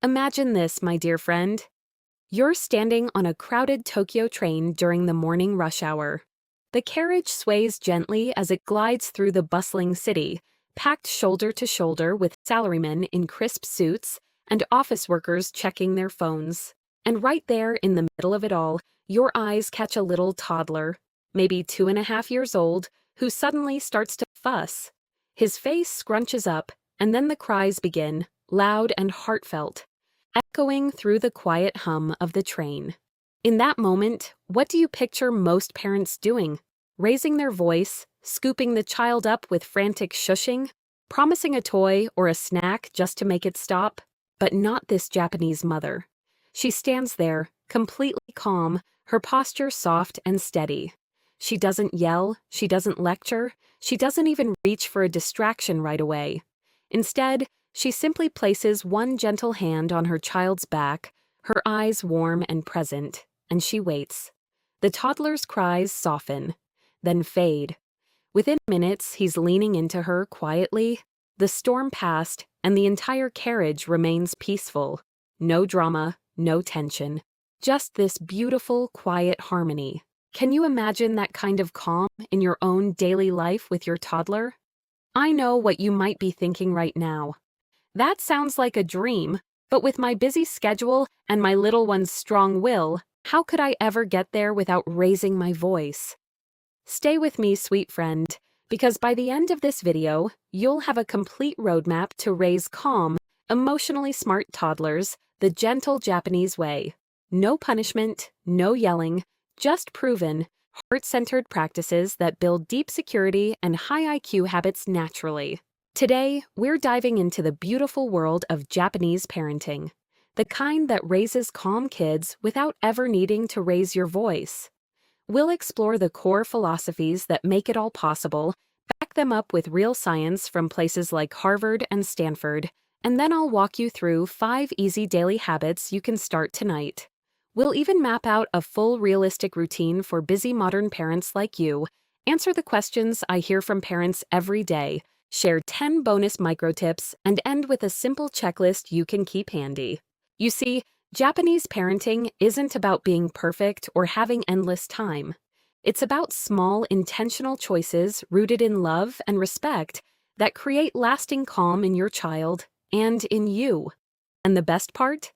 Imagine this, my dear friend. You're standing on a crowded Tokyo train during the morning rush hour. The carriage sways gently as it glides through the bustling city, packed shoulder to shoulder with salarymen in crisp suits and office workers checking their phones. And right there in the middle of it all, your eyes catch a little toddler, maybe 2.5 years old, who suddenly starts to fuss. His face scrunches up, and then the cries begin, loud and heartfelt, echoing through the quiet hum of the train. In that moment, what do you picture most parents doing? Raising their voice, scooping the child up with frantic shushing, promising a toy or a snack just to make it stop? But not this Japanese mother. She stands there, completely calm, her posture soft and steady. She doesn't yell, she doesn't lecture, she doesn't even reach for a distraction right away. Instead, she simply places one gentle hand on her child's back, her eyes warm and present, and she waits. The toddler's cries soften, then fade. Within minutes, he's leaning into her quietly. The storm passed, and the entire carriage remains peaceful. No drama, no tension. Just this beautiful, quiet harmony. Can you imagine that kind of calm in your own daily life with your toddler? I know what you might be thinking right now. That sounds like a dream, but with my busy schedule and my little one's strong will, how could I ever get there without raising my voice? Stay with me, sweet friend, because by the end of this video, you'll have a complete roadmap to raise calm, emotionally smart toddlers the gentle Japanese way. No punishment, no yelling, just proven, heart-centered practices that build deep security and high IQ habits naturally. Today, we're diving into the beautiful world of Japanese parenting, the kind that raises calm kids without ever needing to raise your voice. We'll explore the core philosophies that make it all possible, back them up with real science from places like Harvard and Stanford, and then I'll walk you through 5 easy daily habits you can start tonight. We'll even map out a full realistic routine for busy modern parents like you, answer the questions I hear from parents every day, share 10 bonus micro tips, and end with a simple checklist you can keep handy. You see, Japanese parenting isn't about being perfect or having endless time. It's about small, intentional choices rooted in love and respect that create lasting calm in your child and in you. And the best part?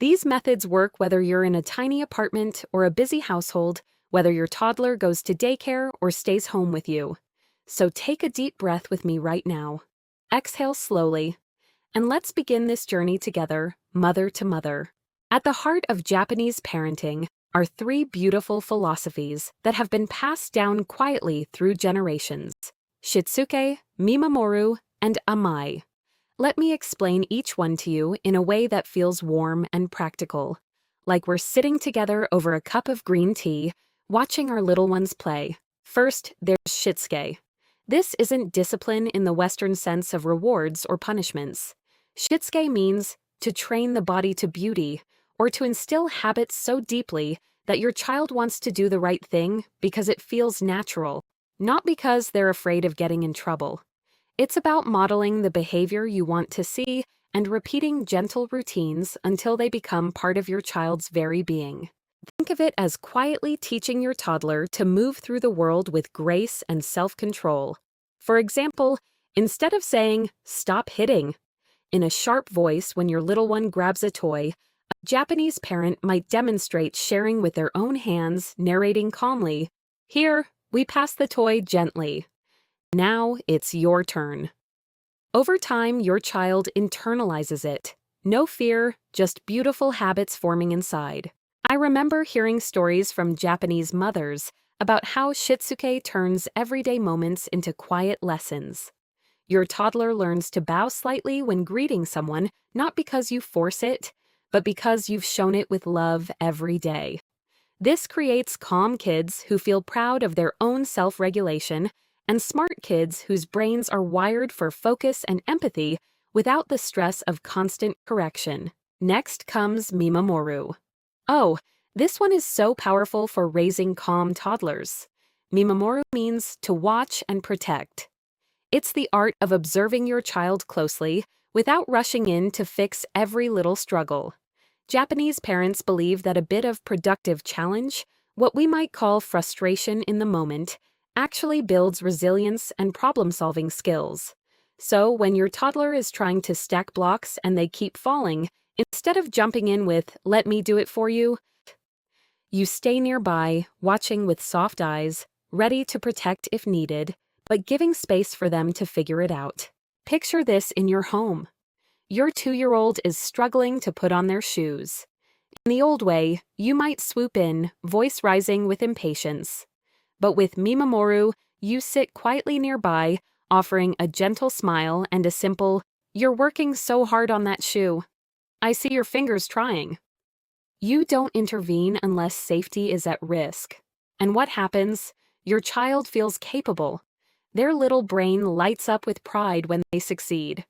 These methods work whether you're in a tiny apartment or a busy household, whether your toddler goes to daycare or stays home with you. So take a deep breath with me right now. Exhale slowly, and let's begin this journey together, mother to mother. At the heart of Japanese parenting are 3 beautiful philosophies that have been passed down quietly through generations: Shitsuke, Mimamoru, and Amae. Let me explain each one to you in a way that feels warm and practical, like we're sitting together over a cup of green tea, watching our little ones play. First, there's Shitsuke. This isn't discipline in the Western sense of rewards or punishments. Shitsuke means to train the body to beauty, or to instill habits so deeply that your child wants to do the right thing because it feels natural, not because they're afraid of getting in trouble. It's about modeling the behavior you want to see and repeating gentle routines until they become part of your child's very being. Think of it as quietly teaching your toddler to move through the world with grace and self-control. For example, instead of saying, "Stop hitting," in a sharp voice when your little one grabs a toy, a Japanese parent might demonstrate sharing with their own hands, narrating calmly, "Here, we pass the toy gently. Now it's your turn." Over time, your child internalizes it. No fear, just beautiful habits forming inside. I remember hearing stories from Japanese mothers about how Shitsuke turns everyday moments into quiet lessons. Your toddler learns to bow slightly when greeting someone, not because you force it, but because you've shown it with love every day. This creates calm kids who feel proud of their own self-regulation and smart kids whose brains are wired for focus and empathy without the stress of constant correction. Next comes Mimamoru. Oh, this one is so powerful for raising calm toddlers. Mimamoru means to watch and protect. It's the art of observing your child closely without rushing in to fix every little struggle. Japanese parents believe that a bit of productive challenge, what we might call frustration in the moment, actually builds resilience and problem-solving skills. So when your toddler is trying to stack blocks and they keep falling, instead of jumping in with, "Let me do it for you," you stay nearby, watching with soft eyes, ready to protect if needed, but giving space for them to figure it out. Picture this in your home. Your 2-year-old is struggling to put on their shoes. In the old way, you might swoop in, voice rising with impatience. But with Mimamoru, you sit quietly nearby, offering a gentle smile and a simple, "You're working so hard on that shoe. I see your fingers trying." You don't intervene unless safety is at risk. And what happens? Your child feels capable. Their little brain lights up with pride when they succeed.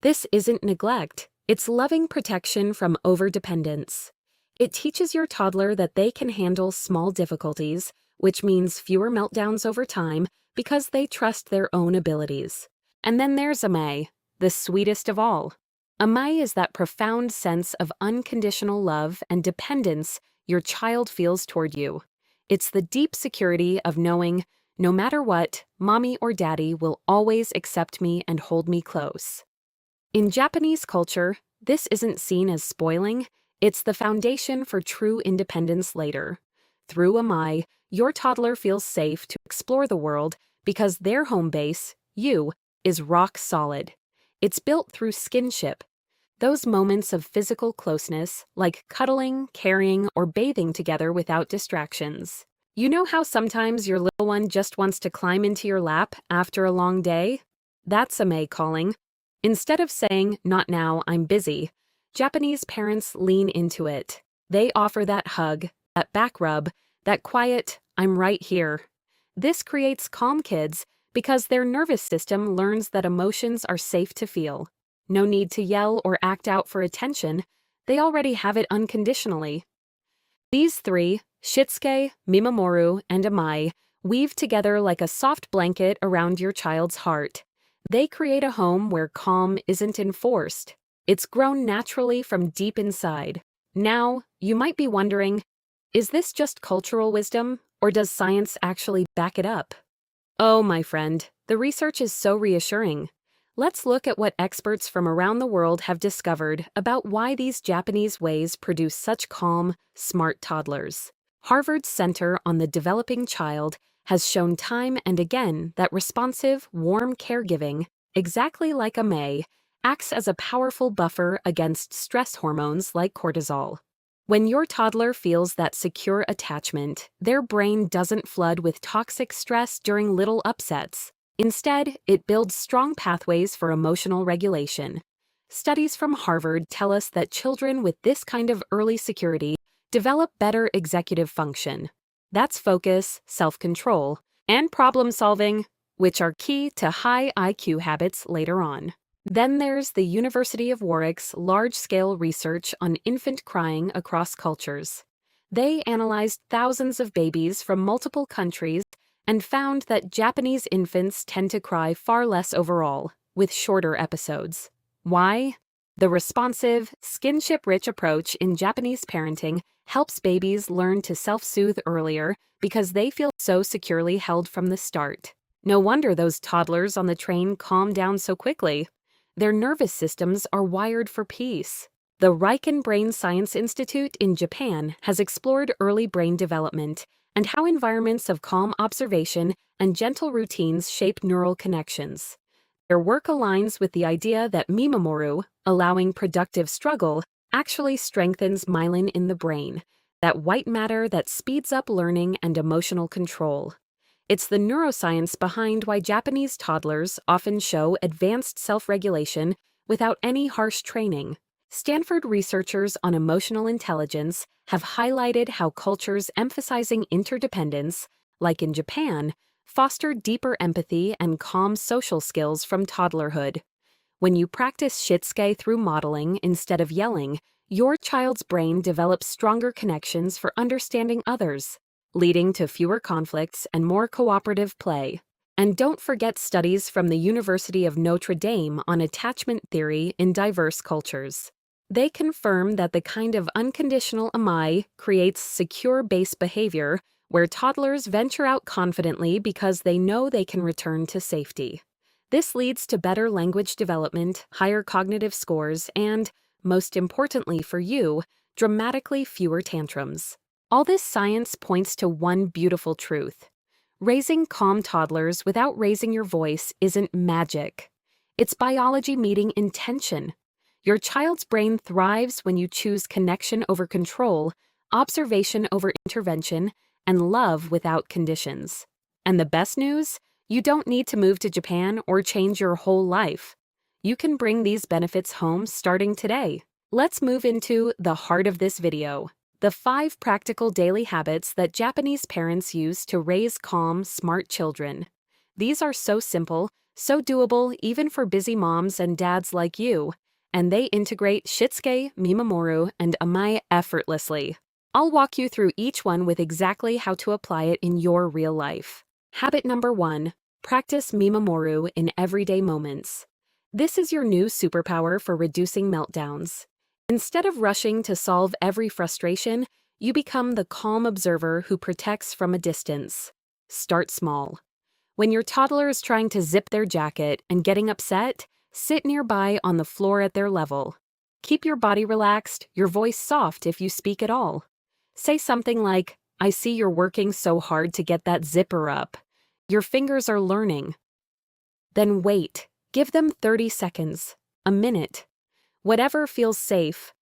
This isn't neglect, it's loving protection from overdependence. It teaches your toddler that they can handle small difficulties, which means fewer meltdowns over time because they trust their own abilities. And then there's Amae, the sweetest of all. Amae is that profound sense of unconditional love and dependence your child feels toward you. It's the deep security of knowing, no matter what, mommy or daddy will always accept me and hold me close. In Japanese culture, this isn't seen as spoiling, it's the foundation for true independence later. Through Amae, your toddler feels safe to explore the world because their home base, you, is rock solid. It's built through skinship. Those moments of physical closeness, like cuddling, carrying, or bathing together without distractions. You know how sometimes your little one just wants to climb into your lap after a long day? That's Amae calling. Instead of saying, "Not now, I'm busy," Japanese parents lean into it. They offer that hug, that back rub, that quiet, "I'm right here." This creates calm kids because their nervous system learns that emotions are safe to feel. No need to yell or act out for attention, they already have it unconditionally. These three, Shitsuke, Mimamoru, and Amae, weave together like a soft blanket around your child's heart. They create a home where calm isn't enforced. It's grown naturally from deep inside. Now, you might be wondering, is this just cultural wisdom, or does science actually back it up? Oh, my friend, the research is so reassuring. Let's look at what experts from around the world have discovered about why these Japanese ways produce such calm, smart toddlers. Harvard's Center on the Developing Child has shown time and again that responsive, warm caregiving, exactly like Amae, acts as a powerful buffer against stress hormones like cortisol. When your toddler feels that secure attachment, their brain doesn't flood with toxic stress during little upsets. Instead, it builds strong pathways for emotional regulation. Studies from Harvard tell us that children with this kind of early security develop better executive function. That's focus, self-control, and problem-solving, which are key to high IQ habits later on. Then there's the University of Warwick's large-scale research on infant crying across cultures. They analyzed thousands of babies from multiple countries and found that Japanese infants tend to cry far less overall, with shorter episodes. Why? The responsive, skinship-rich approach in Japanese parenting helps babies learn to self-soothe earlier because they feel so securely held from the start. No wonder those toddlers on the train calm down so quickly. Their nervous systems are wired for peace. The RIKEN Brain Science Institute in Japan has explored early brain development and how environments of calm observation and gentle routines shape neural connections. Their work aligns with the idea that Mimamoru, allowing productive struggle, actually strengthens myelin in the brain, that white matter that speeds up learning and emotional control. It's the neuroscience behind why Japanese toddlers often show advanced self-regulation without any harsh training. Stanford researchers on emotional intelligence have highlighted how cultures emphasizing interdependence, like in Japan, foster deeper empathy and calm social skills from toddlerhood. When you practice Shitsuke through modeling instead of yelling, your child's brain develops stronger connections for understanding others, leading to fewer conflicts and more cooperative play. And don't forget studies from the University of Notre Dame on attachment theory in diverse cultures. They confirm that the kind of unconditional amae creates secure base behavior where toddlers venture out confidently because they know they can return to safety. This leads to better language development, higher cognitive scores, and, most importantly for you, dramatically fewer tantrums. All this science points to one beautiful truth. Raising calm toddlers without raising your voice isn't magic. It's biology meeting intention. Your child's brain thrives when you choose connection over control, observation over intervention, and love without conditions. And the best news? You don't need to move to Japan or change your whole life. You can bring these benefits home starting today. Let's move into the heart of this video. The 5 practical daily habits that Japanese parents use to raise calm, smart children. These are so simple, so doable even for busy moms and dads like you, and they integrate Shitsuke, Mimamoru, and Amae effortlessly. I'll walk you through each one with exactly how to apply it in your real life. Habit number 1. Practice Mimamoru in everyday moments. This is your new superpower for reducing meltdowns. Instead of rushing to solve every frustration, you become the calm observer who protects from a distance. Start small. When your toddler is trying to zip their jacket and getting upset, sit nearby on the floor at their level. Keep your body relaxed, your voice soft if you speak at all. Say something like, "I see you're working so hard to get that zipper up. Your fingers are learning." Then wait. Give them 30 seconds, a minute. Whatever feels safe.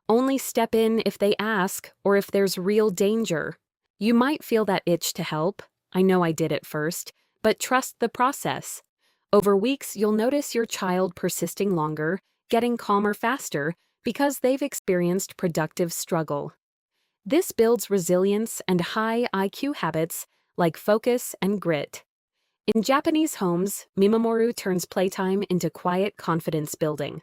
Only step in if they ask or if there's real danger. You might feel that itch to help. I know I did at first, but trust the process. Over weeks, you'll notice your child persisting longer, getting calmer faster, because they've experienced productive struggle. This builds resilience and high IQ habits like focus and grit. In Japanese homes, Mimamoru turns playtime into quiet confidence building.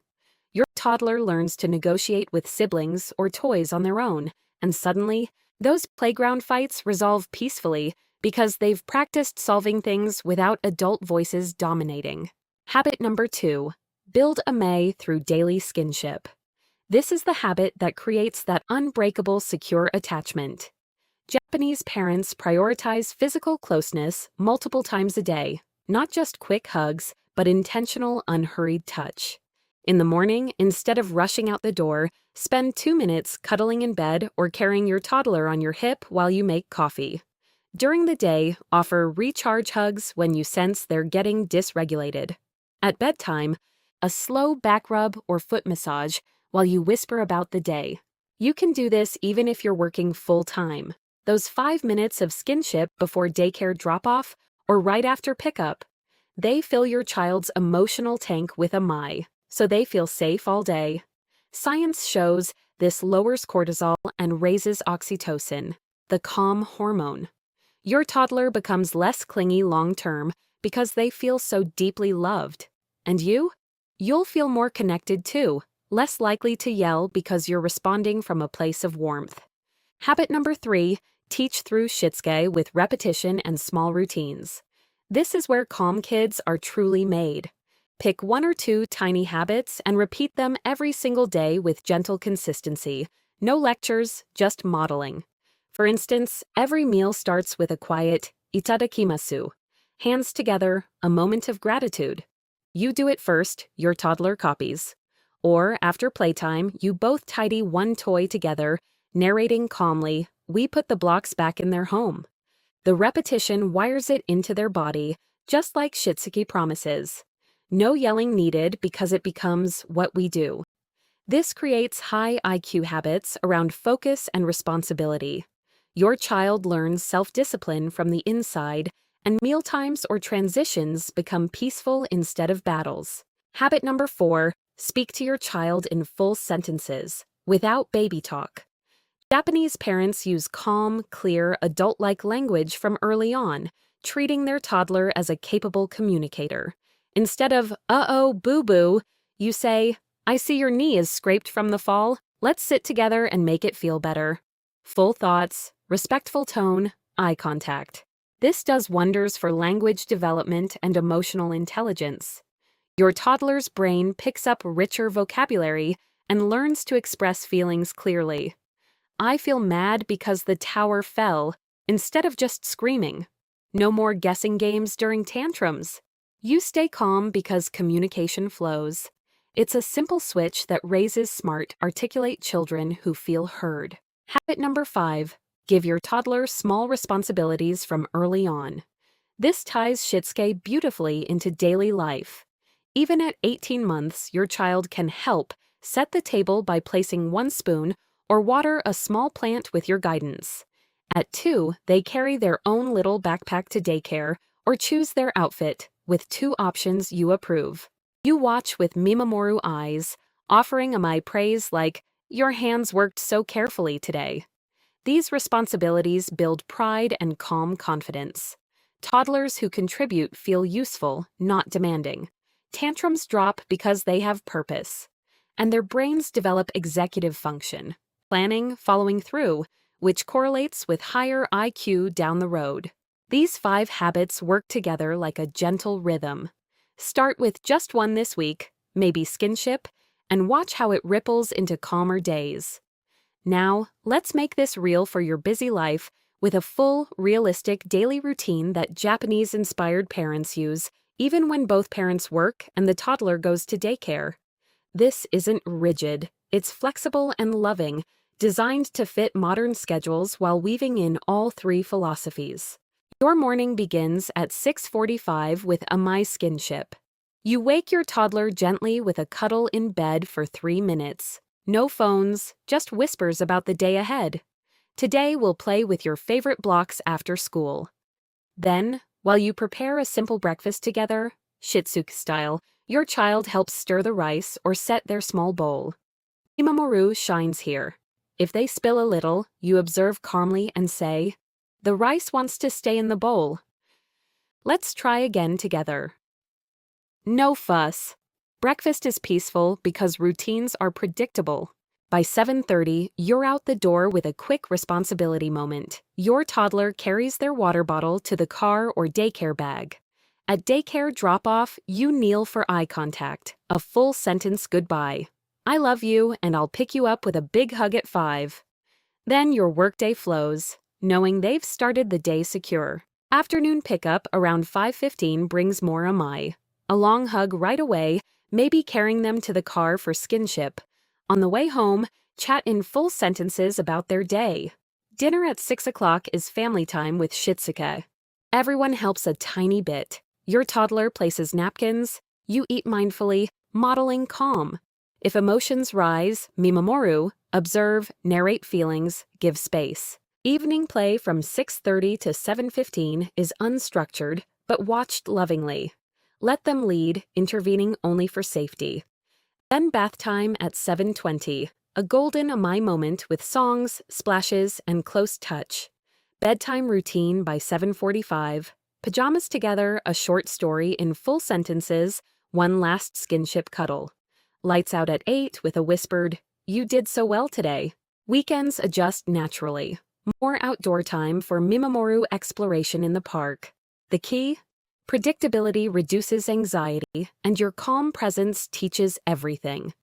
Your toddler learns to negotiate with siblings or toys on their own, and suddenly, those playground fights resolve peacefully because they've practiced solving things without adult voices dominating. Habit number 2. Build Amae through daily skinship. This is the habit that creates that unbreakable, secure attachment. Japanese parents prioritize physical closeness multiple times a day, not just quick hugs, but intentional, unhurried touch. In the morning, instead of rushing out the door, spend 2 minutes cuddling in bed or carrying your toddler on your hip while you make coffee. During the day, offer recharge hugs when you sense they're getting dysregulated. At bedtime, a slow back rub or foot massage while you whisper about the day. You can do this even if you're working full-time. Those 5 minutes of skinship before daycare drop-off or right after pickup, they fill your child's emotional tank with Amae, so they feel safe all day. Science shows this lowers cortisol and raises oxytocin, the calm hormone. Your toddler becomes less clingy long-term because they feel so deeply loved. And you? You'll feel more connected too, less likely to yell because you're responding from a place of warmth. Habit number 3, teach through Shitsuke with repetition and small routines. This is where calm kids are truly made. Pick 1 or 2 tiny habits and repeat them every single day with gentle consistency. No lectures, just modeling. For instance, every meal starts with a quiet "itadakimasu." Hands together, a moment of gratitude. You do it first, your toddler copies. Or, after playtime, you both tidy one toy together, narrating calmly, "We put the blocks back in their home." The repetition wires it into their body, just like Shitsuke promises. No yelling needed because it becomes what we do. This creates high IQ habits around focus and responsibility. Your child learns self-discipline from the inside, and mealtimes or transitions become peaceful instead of battles. Habit number 4, speak to your child in full sentences, without baby talk. Japanese parents use calm, clear, adult-like language from early on, treating their toddler as a capable communicator. Instead of, "Uh-oh, boo-boo," you say, "I see your knee is scraped from the fall. Let's sit together and make it feel better." Full thoughts, respectful tone, eye contact. This does wonders for language development and emotional intelligence. Your toddler's brain picks up richer vocabulary and learns to express feelings clearly. I feel mad because the tower fell, instead of just screaming. No more guessing games during tantrums. You stay calm because communication flows. It's a simple switch that raises smart, articulate children who feel heard. Habit number 5. Give your toddler small responsibilities from early on. This ties Shitsuke beautifully into daily life. Even at 18 months, your child can help set the table by placing 1 spoon or water a small plant with your guidance. At 2, they carry their own little backpack to daycare or choose their outfit with 2 options you approve. You watch with Mimamoru eyes, offering Amae praise like, "Your hands worked so carefully today." These responsibilities build pride and calm confidence. Toddlers who contribute feel useful, not demanding. Tantrums drop because they have purpose. And their brains develop executive function, planning, following through, which correlates with higher IQ down the road. These 5 habits work together like a gentle rhythm. Start with just 1 this week, maybe skinship, and watch how it ripples into calmer days. Now, let's make this real for your busy life with a full, realistic daily routine that Japanese-inspired parents use, even when both parents work and the toddler goes to daycare. This isn't rigid, it's flexible and loving, designed to fit modern schedules while weaving in all 3 philosophies. Your morning begins at 6:45 with Amae skinship. You wake your toddler gently with a cuddle in bed for 3 minutes. No phones, just whispers about the day ahead. Today we'll play with your favorite blocks after school. Then, while you prepare a simple breakfast together, Shitsuke style, your child helps stir the rice or set their small bowl. Mimamoru shines here. If they spill a little, you observe calmly and say, "The rice wants to stay in the bowl. Let's try again together." No fuss. Breakfast is peaceful because routines are predictable. By 7:30, you're out the door with a quick responsibility moment. Your toddler carries their water bottle to the car or daycare bag. At daycare drop-off, you kneel for eye contact, a full sentence goodbye. "I love you, and I'll pick you up with a big hug at 5. Then your workday flows, knowing they've started the day secure. Afternoon pickup around 5:15 brings more Amae. A long hug right away, maybe carrying them to the car for skinship. On the way home, chat in full sentences about their day. Dinner at 6 o'clock is family time with Shitsuke. Everyone helps a tiny bit. Your toddler places napkins, you eat mindfully, modeling calm. If emotions rise, Mimamoru, observe, narrate feelings, give space. Evening play from 6:30 to 7:15 is unstructured, but watched lovingly. Let them lead, intervening only for safety. Then bath time at 7:20, a golden Amae moment with songs, splashes, and close touch. Bedtime routine by 7:45, pajamas together, a short story in full sentences, one last skinship cuddle. Lights out at 8 with a whispered, "You did so well today." Weekends adjust naturally. More outdoor time for Mimamoru exploration in the park. The key? Predictability reduces anxiety, and your calm presence teaches everything.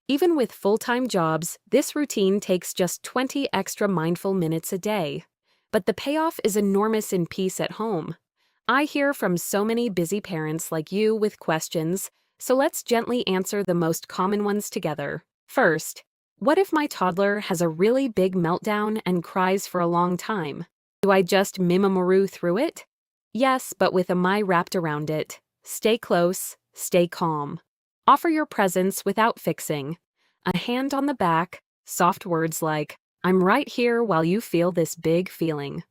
Even with full-time jobs, this routine takes just 20 extra mindful minutes a day. But the payoff is enormous in peace at home. I hear from so many busy parents like you with questions, so let's gently answer the most common ones together. First, what if my toddler has a really big meltdown and cries for a long time? Do I just Mimamoru through it? Yes, but with Amae wrapped around it. Stay close, stay calm. Offer your presence without fixing. A hand on the back, soft words like, "I'm right here while you feel this big feeling."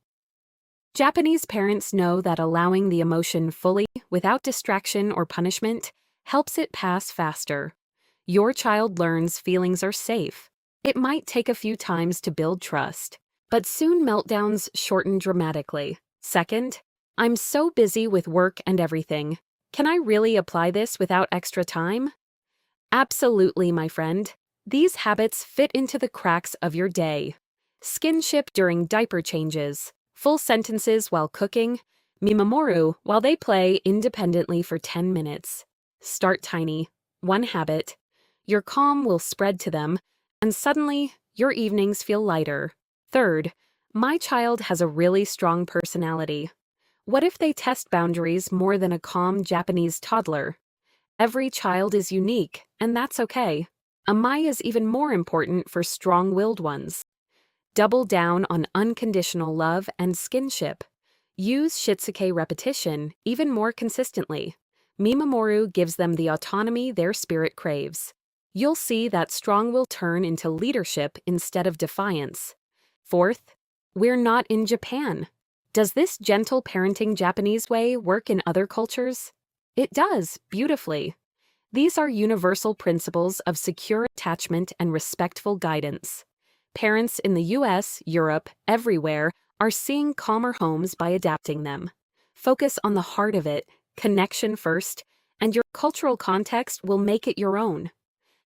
Japanese parents know that allowing the emotion fully, without distraction or punishment, helps it pass faster. Your child learns feelings are safe. It might take a few times to build trust, but soon meltdowns shorten dramatically. Second, "I'm so busy with work and everything. Can I really apply this without extra time?" Absolutely, my friend. These habits fit into the cracks of your day. Skinship during diaper changes, full sentences while cooking, Mimamoru, while they play independently for 10 minutes. Start tiny. One habit. Your calm will spread to them, and suddenly, your evenings feel lighter. Third, my child has a really strong personality. What if they test boundaries more than a calm Japanese toddler? Every child is unique, and that's okay. Amae is even more important for strong-willed ones. Double down on unconditional love and skinship. Use Shitsuke repetition even more consistently. Mimamoru gives them the autonomy their spirit craves. You'll see that strong will turn into leadership instead of defiance. Fourth, we're not in Japan. Does this gentle parenting Japanese way work in other cultures? It does, beautifully. These are universal principles of secure attachment and respectful guidance. Parents in the US, Europe, everywhere are seeing calmer homes by adapting them. Focus on the heart of it, connection first, and your cultural context will make it your own.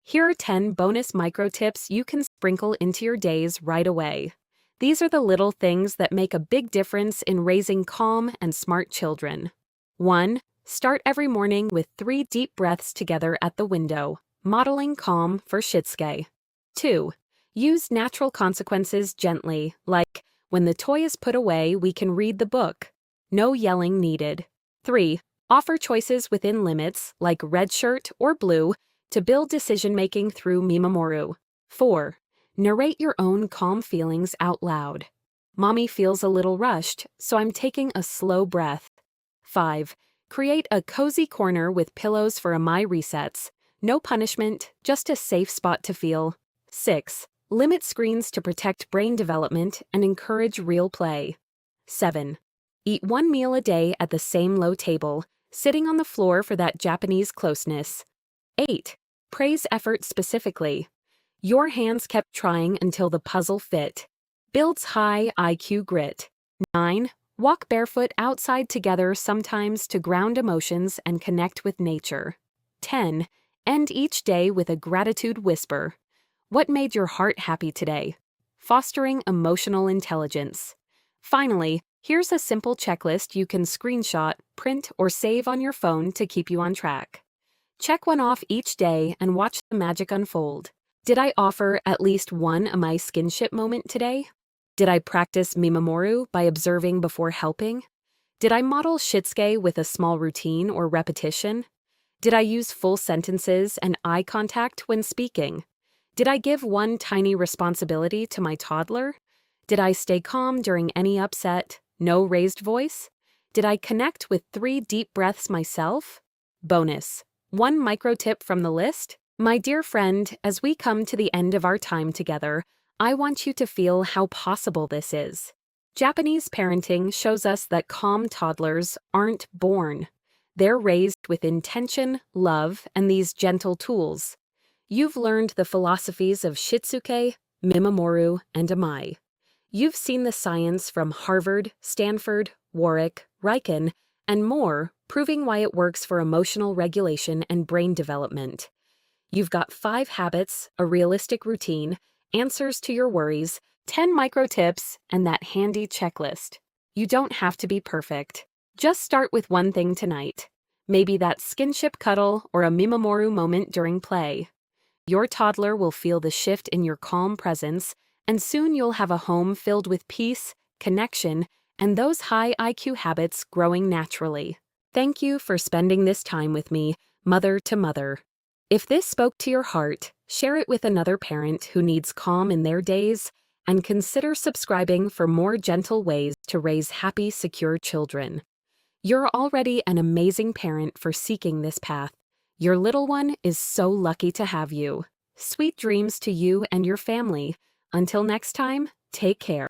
Here are 10 bonus micro tips you can sprinkle into your days right away. These are the little things that make a big difference in raising calm and smart children. 1. Start every morning with 3 deep breaths together at the window, modeling calm for Shitsuke. 2. Use natural consequences gently, like, when the toy is put away, we can read the book. No yelling needed. 3. Offer choices within limits, like red shirt or blue, to build decision-making through Mimamoru. 4. Narrate your own calm feelings out loud. Mommy feels a little rushed, so I'm taking a slow breath. 5. Create a cozy corner with pillows for Amae resets. No punishment, just a safe spot to feel. 6. Limit screens to protect brain development and encourage real play. 7. Eat 1 meal a day at the same low table, sitting on the floor for that Japanese closeness. 8. Praise effort specifically. Your hands kept trying until the puzzle fit. Builds high IQ grit. 9. Walk barefoot outside together sometimes to ground emotions and connect with nature. 10. End each day with a gratitude whisper. What made your heart happy today? Fostering emotional intelligence. Finally, here's a simple checklist you can screenshot, print, or save on your phone to keep you on track. Check one off each day and watch the magic unfold. Did I offer at least one Amae skinship moment today? Did I practice Mimamoru by observing before helping? Did I model Shitsuke with a small routine or repetition? Did I use full sentences and eye contact when speaking? Did I give one tiny responsibility to my toddler? Did I stay calm during any upset? No raised voice? Did I connect with 3 deep breaths myself? Bonus. 1 micro tip from the list. My dear friend, as we come to the end of our time together, I want you to feel how possible this is. Japanese parenting shows us that calm toddlers aren't born. They're raised with intention, love, and these gentle tools. You've learned the philosophies of Shitsuke, Mimamoru, and Amae. You've seen the science from Harvard, Stanford, RIKEN, and more, proving why it works for emotional regulation and brain development. You've got 5 habits, a realistic routine, answers to your worries, 10 micro tips, and that handy checklist. You don't have to be perfect. Just start with one thing tonight. Maybe that skinship cuddle or a Mimamoru moment during play. Your toddler will feel the shift in your calm presence, and soon you'll have a home filled with peace, connection, and those high IQ habits growing naturally. Thank you for spending this time with me, mother to mother. If this spoke to your heart, share it with another parent who needs calm in their days, and consider subscribing for more gentle ways to raise happy, secure children. You're already an amazing parent for seeking this path. Your little one is so lucky to have you. Sweet dreams to you and your family. Until next time, take care.